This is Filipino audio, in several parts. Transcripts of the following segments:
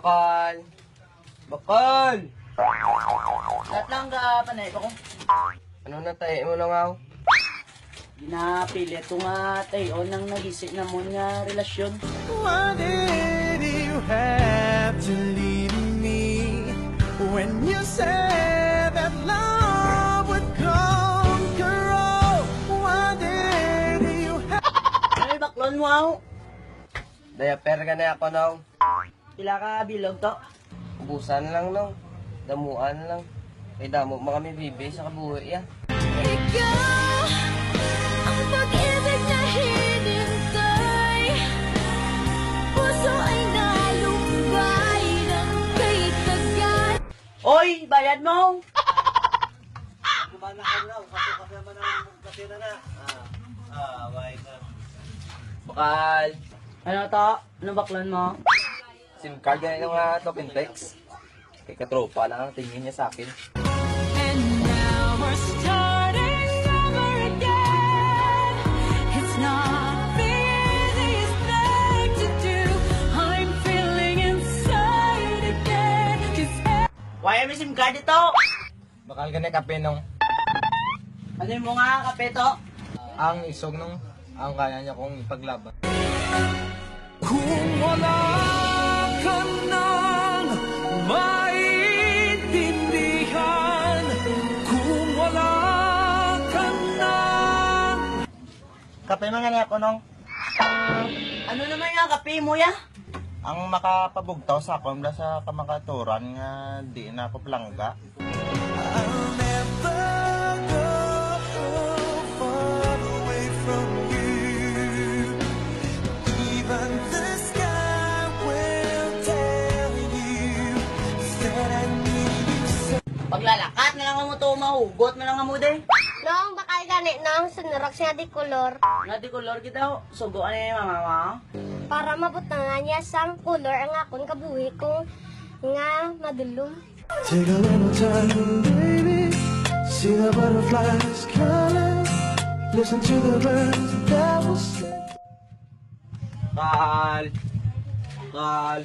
Bakal! Bakal! Lahat lang ka panay ko. Ano na tayo mo lang ako? Ginapilit ko nga tayo nang nagisip na mo nga relasyon. Why did you have to leave me when you said that love would conquer all? Why did you have... Ay, baklon mo ako. Dayaper ka na ako nung. Pila ka bilog to. Ubusan lang nung. Damuan lang. Kay damo mga kami bibi sa kabuhi ya. Ikaw ang pag-ibig na hinintay. Puso ay nalumbay ng kay tagal. Oy, bayad mo! Kumana ka na, kasi naman ang kasi na. Wait na. Bakal! Ano to? Ano baklon mo? SIM card ganyan yung to Pintex. Kay katropa lang ang tingin niya sa akin. And now we're starting over again. It's not the easiest thing to do. I'm feeling inside again. 'Cause Why may SIM card ito? Bakal ganyan kape nung. Ano mo nga kape to? Ang isog nung. Ang kaya niya kong ipaglaban. Kung wala ka nang maintindihan, kung wala ka nang... Kape mga niya ko nung. Ano naman nga kape mo ya? Ang makapabugtaw sa akong sa kamakaturan nga di na ako plangga. I'll never go far away from you. Even the sky will tell you that I need you so. Paglalakat na lang mo to mahugot mo lang mo de. Nong, bakal gani nong, sunurok siya di kolor. Nga di kolor kita sugo ano yung mama mo? Para mabutangan niya sang kolor ang akong kabuhi kong nga madulong. Take a little time, baby. See the butterflies calling. Listen to the birds that will sing. Bakal! Bakal!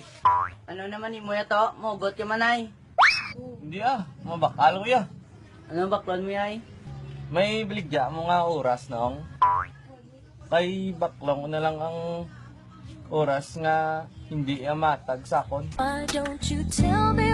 Ano naman ni mo ya to? Mugot ka manay. Hindi mabakal ko ya. Ano baklon mo yay? May biligya mo nga oras nung. Kay baklong ko na lang ang oras nga hindi matag sakon. why don't you tell me